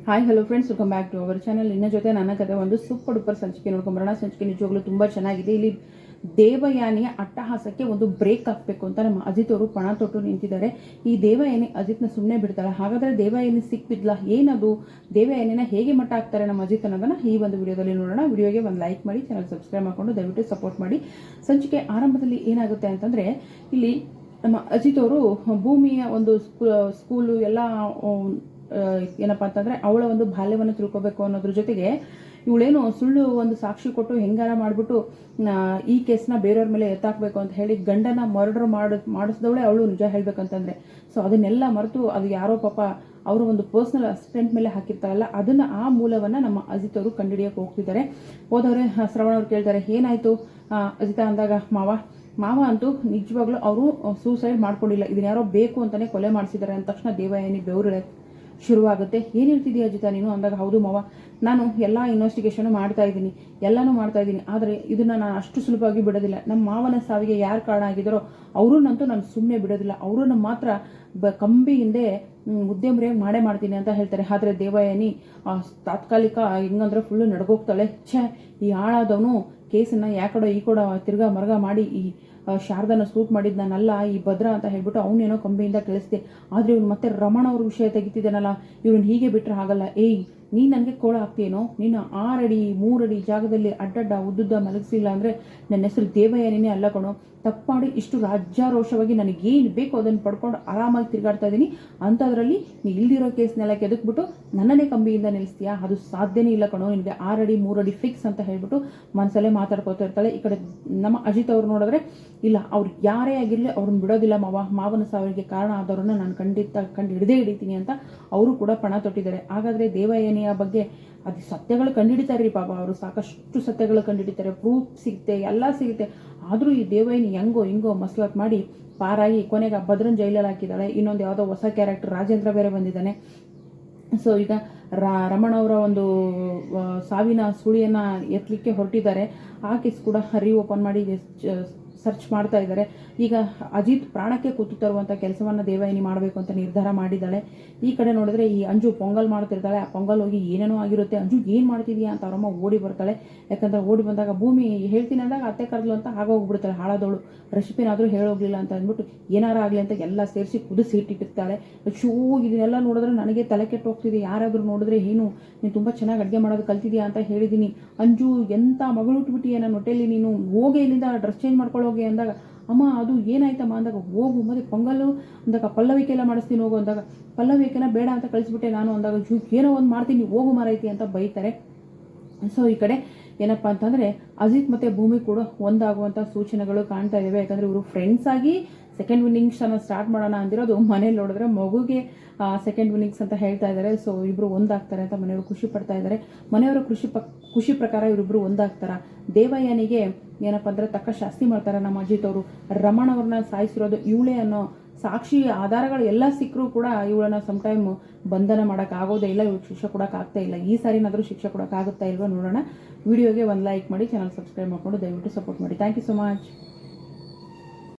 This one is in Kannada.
Hi hello friends, welcome back to our channel. ಇನ್ನ ಜೊತೆ ನನ್ನ ಕತೆ ಒಂದು ಸೂಪರ್ ಡೂಪರ್ ಸಂಚಿಕೆ ನೋಡ್ಕೊಂಬರೋಣ. ಸಂಚಿಕೆ ನಿಜವಾಗ್ಲೂ ತುಂಬ ಚೆನ್ನಾಗಿದೆ. ಇಲ್ಲಿ ದೇವಯಾನಿಯ ಅಟ್ಟಹಾಸಕ್ಕೆ ಒಂದು ಬ್ರೇಕ್ ಹಾಕಬೇಕು ಅಂತ ನಮ್ಮ ಅಜಿತ್ ಅವರು ಪಣ ತೊಟ್ಟು ನಿಂತಿದ್ದಾರೆ. ಈ ದೇವಯಾನಿ ಅಜಿತ್ನ ಸುಮ್ಮನೆ ಬಿಡ್ತಾಳೆ. ಹಾಗಾದರೆ ದೇವಯಾನಿ ಸಿಕ್ಬಿದ್ಲಾ? ಏನದು? ದೇವಯಾನಿನ ಹೇಗೆ ಮಟ್ಟ ಹಾಕ್ತಾರೆ ನಮ್ಮ ಅಜಿತ್ ಅನ್ನೋದನ್ನ ಈ ಒಂದು ವಿಡಿಯೋದಲ್ಲಿ ನೋಡೋಣ. ವಿಡಿಯೋಗೆ ಒಂದು ಲೈಕ್ ಮಾಡಿ, ಚಾನಲ್ ಸಬ್ಸ್ಕ್ರೈಬ್ ಮಾಡಿಕೊಂಡು ದಯವಿಟ್ಟು ಸಪೋರ್ಟ್ ಮಾಡಿ. ಸಂಚಿಕೆ ಆರಂಭದಲ್ಲಿ ಏನಾಗುತ್ತೆ ಅಂತಂದರೆ, ಇಲ್ಲಿ ನಮ್ಮ ಅಜಿತ್ ಅವರು ಭೂಮಿಯ ಒಂದು ಸ್ಕೂಲು ಎಲ್ಲ ಏನಪ್ಪ ಅಂತಂದರೆ ಅವಳ ಒಂದು ಬಾಲ್ಯವನ್ನು ತಿಳ್ಕೊಬೇಕು ಅನ್ನೋದ್ರ ಜೊತೆಗೆ ಇವಳೇನು ಸುಳ್ಳು ಒಂದು ಸಾಕ್ಷಿ ಕೊಟ್ಟು ಹೆಂಗಾರ ಮಾಡಿಬಿಟ್ಟು ಈ ಕೇಸ್ನ ಬೇರೆಯವ್ರ ಮೇಲೆ ಎತ್ತಾಕಬೇಕು ಅಂತ ಹೇಳಿ ಗಂಡನ ಮರ್ಡರ್ ಮಾಡಿಸಿದವಳೆ ಅವಳು ನಿಜ ಹೇಳಬೇಕಂತಂದರೆ. ಸೊ ಅದನ್ನೆಲ್ಲ ಮರೆತು ಅದು ಯಾರೋ ಪಾಪ ಅವರು ಒಂದು ಪರ್ಸ್ನಲ್ ಅಸಿಸ್ಟೆಂಟ್ ಮೇಲೆ ಹಾಕಿರ್ತಾರಲ್ಲ, ಅದನ್ನು ಆ ಮೂಲವನ್ನು ನಮ್ಮ ಅಜಿತ್ ಅವರು ಕಂಡುಹಿಡಿಯೋಕೆ ಹೋಗ್ತಿದ್ದಾರೆ. ಹೋದವರೇ ಶ್ರವಣ ಅವ್ರು ಕೇಳ್ತಾರೆ, ಏನಾಯಿತು ಅಜಿತ ಅಂದಾಗ, ಮಾವ ಅಂತೂ ನಿಜವಾಗ್ಲೂ ಅವರು ಸೂಸೈಡ್ ಮಾಡ್ಕೊಂಡಿಲ್ಲ, ಇದನ್ನ ಯಾರೋ ಬೇಕು ಅಂತಲೇ ಕೊಲೆ ಮಾಡಿಸಿದ್ದಾರೆ ಅಂದ ತಕ್ಷಣ ದೇವಯಾನಿ ಬೆವರು ಶುರುವಾಗುತ್ತೆ. ಏನು ಹೇಳ್ತಿದ್ದೀಯ ಅಜಿತ ನೀನು ಅಂದಾಗ, ಹೌದು ಮಾವ, ನಾನು ಎಲ್ಲ ಇನ್ವೆಸ್ಟಿಗೇಷನ್ ಮಾಡ್ತಾ ಇದ್ದೀನಿ, ಎಲ್ಲನೂ ಮಾಡ್ತಾ ಇದ್ದೀನಿ, ಆದರೆ ಇದನ್ನು ನಾನು ಅಷ್ಟು ಸುಲಭವಾಗಿ ಬಿಡೋದಿಲ್ಲ. ನಮ್ಮ ಮಾವನ ಸಾವಿಗೆ ಯಾರು ಕಾರಣ ಆಗಿದ್ದಾರೋ ಅವ್ರನ್ನಂತೂ ನಾನು ಸುಮ್ಮನೆ ಬಿಡೋದಿಲ್ಲ, ಅವ್ರನ್ನ ಮಾತ್ರ ಕಂಬಿ ಹಿಂದೆ ಮುದ್ದೆ ಮುರಿಯಾಗಿ ಮಾಡೇ ಮಾಡ್ತೀನಿ ಅಂತ ಹೇಳ್ತಾರೆ. ಆದರೆ ದೇವಯಾನಿ ತಾತ್ಕಾಲಿಕ ಹೆಂಗಂದ್ರೆ ಫುಲ್ಲು ನಡ್ಗೋಗ್ತಾಳೆ. ಈ ಹಾಳಾದವನು ಕೇಸನ್ನು ಯಾಕಡೋ ಈ ಕಡೆ ತಿರ್ಗಾ ಮರ್ಗ ಮಾಡಿ ಈ ಶಾರದನ ಸೂಟ್ ಮಾಡಿದ್ದು ನಾನಲ್ಲ, ಈ ಭದ್ರ ಅಂತ ಹೇಳ್ಬಿಟ್ಟು ಅವನೇನೋ ಕಂಬೆಯಿಂದ ಕೇಳಿಸ್ದೆ. ಆದರೆ ಇವನು ಮತ್ತೆ ರಮಣ ಅವ್ರ ವಿಷಯ ತೆಗಿತಿದ್ದಾನಲ್ಲ, ಇವನು ಹೀಗೆ ಬಿಟ್ಟರೆ ಆಗಲ್ಲ. ನೀನು ನನಗೆ ಕೋಳ ಆಗ್ತೀಯೇನೋ? ನೀನು 6 ಅಡಿ 3 ಅಡಿ ಜಾಗದಲ್ಲಿ ಅಡ್ಡಡ್ಡ ಉದ್ದುದ್ದ ಮಲಗಿಸಿಲ್ಲ ಅಂದರೆ ನನ್ನ ಹೆಸರು ದೇವಯಾನಿನೇ ಅಲ್ಲ ಕಣೋ. ತಪ್ಪು ಮಾಡಿ ಇಷ್ಟು ರಾಜ್ಯಾರೋಷವಾಗಿ ನನಗೇನು ಬೇಕೋ ಅದನ್ನು ಪಡ್ಕೊಂಡು ಆರಾಮಾಗಿ ತಿರುಗಾಡ್ತಾ ಇದ್ದೀನಿ. ಅಂಥದ್ರಲ್ಲಿ ನೀ ಇಲ್ದಿರೋ ಕೇಸ್ನೆಲ್ಲ ಕೆದಕ್ಬಿಟ್ಟು ನನ್ನನ್ನೇ ಕಂಬಿಯಿಂದ ನಿಲ್ಲಿಸ್ತೀಯಾ? ಅದು ಸಾಧ್ಯನೇ ಇಲ್ಲ ಕಣೋ, ನಿನಗೆ 6 ಅಡಿ 3 ಅಡಿ ಫಿಕ್ಸ್ ಅಂತ ಹೇಳ್ಬಿಟ್ಟು ಮನಸ್ಸಲ್ಲೇ ಮಾತಾಡ್ಕೋತಾ ಇರ್ತಾಳೆ. ಈ ಕಡೆ ನಮ್ಮ ಅಜಿತ್ ಅವ್ರು ನೋಡಿದ್ರೆ, ಇಲ್ಲ ಅವ್ರು ಯಾರೇ ಆಗಿರಲಿ ಅವ್ರನ್ನ ಬಿಡೋದಿಲ್ಲ ಮಾವನ ಸಾವಿಗೆ ಕಾರಣ ಆದವ್ರನ್ನ ನಾನು ಕಂಡು ಹಿಡಿದೇ ಹಿಡಿತೀನಿ ಅಂತ ಅವರು ಕೂಡ ಪಣ ತೊಟ್ಟಿದ್ದಾರೆ. ಹಾಗಾದರೆ ದೇವಯಾನಿಯ ಬಗ್ಗೆ ಅದು ಸತ್ಯಗಳು ಕಂಡುಹಿಡಿತಾರೆ ರೀ ಪಾಪ, ಅವರು ಸಾಕಷ್ಟು ಸತ್ಯಗಳು ಕಂಡುಹಿಡಿತಾರೆ, ಪ್ರೂಫ್ ಸಿಗುತ್ತೆ, ಎಲ್ಲ ಸಿಗುತ್ತೆ. ಆದರೂ ಈ ದೇವಯಾನಿ ಹೆಂಗೋ ಮಸ್ಲಾತ್ ಮಾಡಿ ಪಾರಾಗಿ ಕೊನೆಗೆ ಭದ್ರನ್ ಜೈಲಲ್ಲಿ ಹಾಕಿದ್ದಾಳೆ. ಇನ್ನೊಂದು ಯಾವುದೋ ಹೊಸ ಕ್ಯಾರೆಕ್ಟರ್ ರಾಜೇಂದ್ರ ಬೇರೆ ಬಂದಿದ್ದಾನೆ. ಸೊ ಈಗ ರಮಣ ಅವರ ಒಂದು ಸಾವಿನ ಸುಳಿಯನ್ನು ಎತ್ತಲಿಕ್ಕೆ ಹೊರಟಿದ್ದಾರೆ. ಆ ಕೇಸ್ ಕೂಡ ಓಪನ್ ಮಾಡಿ ಸರ್ಚ್ ಮಾಡ್ತಾ ಇದ್ದಾರೆ. ಈಗ ಅಜಿತ್ ಪ್ರಾಣಕ್ಕೆ ಕೂತು ತರುವಂಥ ಕೆಲಸವನ್ನು ದೇವಯಾನಿ ಮಾಡಬೇಕು ಅಂತ ನಿರ್ಧಾರ ಮಾಡಿದ್ದಾಳೆ. ಈ ಕಡೆ ನೋಡಿದ್ರೆ ಈ ಅಂಜು ಪೊಂಗಲ್ ಮಾಡ್ತಿರ್ತಾಳೆ. ಆ ಪೊಂಗಲ್ ಹೋಗಿ ಏನೇನೋ ಆಗಿರುತ್ತೆ. ಅಂಜು ಏನು ಮಾಡ್ತಿದೀಯಾ ಅಂತ ಅವರಮ್ಮ ಓಡಿ ಬರ್ತಾಳೆ. ಯಾಕಂದರೆ ಓಡಿ ಬಂದಾಗ ಭೂಮಿ ಹೇಳ್ತೀನಿ ಅಂದಾಗ ಅತ್ತೆ ಕರೆದ್ಲು ಅಂತ ಆಗೋಗ್ಬಿಡ್ತಾಳೆ. ಹಾಳಾದವಳು ರೆಸಿಪಿನಾದರೂ ಹೇಳೋಗ್ಲಿಲ್ಲ ಅಂತ ಅಂದ್ಬಿಟ್ಟು ಏನಾರ ಆಗಲಿ ಅಂತ ಎಲ್ಲ ಸೇರಿಸಿ ಕುದಿಸಿ ಇಟ್ಟಿರ್ತಾಳೆ. ಇದನ್ನೆಲ್ಲ ನೋಡಿದ್ರೆ ನನಗೆ ತಲೆ ಕೆಟ್ಟು ಹೋಗ್ತಿದೆ. ಯಾರಾದರೂ ನೋಡಿದ್ರೆ ನೀನು ತುಂಬ ಚೆನ್ನಾಗಿ ಅಡುಗೆ ಮಾಡೋದು ಕಲ್ತಿದ್ಯಾ ಅಂತ ಹೇಳಿದ್ದೀನಿ. ಅಂಜು ಎಂಥ ಮಗಳು ಉಟ್ಬಿಟ್ಟಿಯೇ ನನ್ನ ಹೊಟ್ಟೆಯಲ್ಲಿ, ನೀನು ಹೋಗಿ ಇಲ್ಲಿಂದ ಡ್ರೆಸ್ ಚೇಂಜ್ ಮಾಡ್ಕೊಳ್ಳೋಗಿ ಅಂದಾಗ, ಅಮ್ಮ ಅದು ಏನಾಯ್ತಮ್ಮ ಅಂದಾಗ, ಹೋಗು ಮತ್ತೆ ಪೊಂಗಲ್ಲು ಅಂದಾಗ ಪಲ್ಲವಿಕೆಲ್ಲ ಮಾಡಿಸ್ತೀನಿ ಹೋಗು ಅಂದಾಗ, ಪಲ್ಲವಿಕೆನ ಬೇಡ ಅಂತ ಕಳಿಸ್ಬಿಟ್ಟೆ ನಾನು ಅಂದಾಗ, ಏನೋ ಒಂದು ಮಾಡ್ತೀನಿ ಹೋಗು ಮಾರೈತಿ ಅಂತ ಬೈತಾರೆ. ಸೊ ಈ ಕಡೆ ಏನಪ್ಪ ಅಂತಂದರೆ ಅಜಿತ್ ಮತ್ತು ಭೂಮಿ ಕೂಡ ಒಂದಾಗುವಂಥ ಸೂಚನೆಗಳು ಕಾಣ್ತಾ ಇದ್ದಾವೆ. ಯಾಕಂದರೆ ಇವರು ಫ್ರೆಂಡ್ಸ್ ಆಗಿ ಸೆಕೆಂಡ್ ಇನ್ನಿಂಗ್ಸನ್ನು ಸ್ಟಾರ್ಟ್ ಮಾಡೋಣ ಅಂದಿರೋದು ಮನೇಲಿ ನೋಡಿದ್ರೆ ಮಗುಗೆ ಸೆಕೆಂಡ್ ಇನ್ನಿಂಗ್ಸ್ ಅಂತ ಹೇಳ್ತಾ ಇದ್ದಾರೆ. ಸೊ ಇಬ್ಬರು ಒಂದಾಗ್ತಾರೆ ಅಂತ ಮನೆಯವರು ಖುಷಿ ಪಡ್ತಾ ಇದ್ದಾರೆ. ಮನೆಯವರ ಖುಷಿ ಪ್ರಕಾರ ಇವರಿಬ್ಬರು ಒಂದಾಗ್ತಾರೆ. ದೇವಯಾನಿಗೆ ಏನಪ್ಪ ಅಂದರೆ ತಕ್ಕ ಶಾಸ್ತಿ ಮಾಡ್ತಾರೆ ನಮ್ಮ ಅಜಿತ್ ಅವರು. ರಮಣ ಅವ್ರನ್ನ ಸಾಯಿಸಿರೋದು ಇವಳೇ ಅನ್ನೋ ಸಾಕ್ಷಿ ಆಧಾರಗಳು ಎಲ್ಲ ಸಿಕ್ಕರೂ ಕೂಡ ಇವಳನ್ನ ಸಮ್ಟೈಮ್ ಬಂಧನ ಮಾಡೋಕ್ಕಾಗೋದೇ ಇಲ್ಲ, ಇವಳಿಗೆ ಶಿಕ್ಷೆ ಕೊಡೋಕ್ಕಾಗ್ತಾ ಇಲ್ಲ. ಈ ಸಾರಿನಾದರೂ ಶಿಕ್ಷೆ ಕೊಡೋಕ್ಕಾಗುತ್ತಾ ಇಲ್ವೋ ನೋಡೋಣ. ವಿಡಿಯೋಗೆ ಒಂದು ಲೈಕ್ ಮಾಡಿ, ಚಾನಲ್ ಸಬ್ಸ್ಕ್ರೈಬ್ ಮಾಡಿಕೊಂಡು ದಯವಿಟ್ಟು ಸಪೋರ್ಟ್ ಮಾಡಿ. Thank you so much.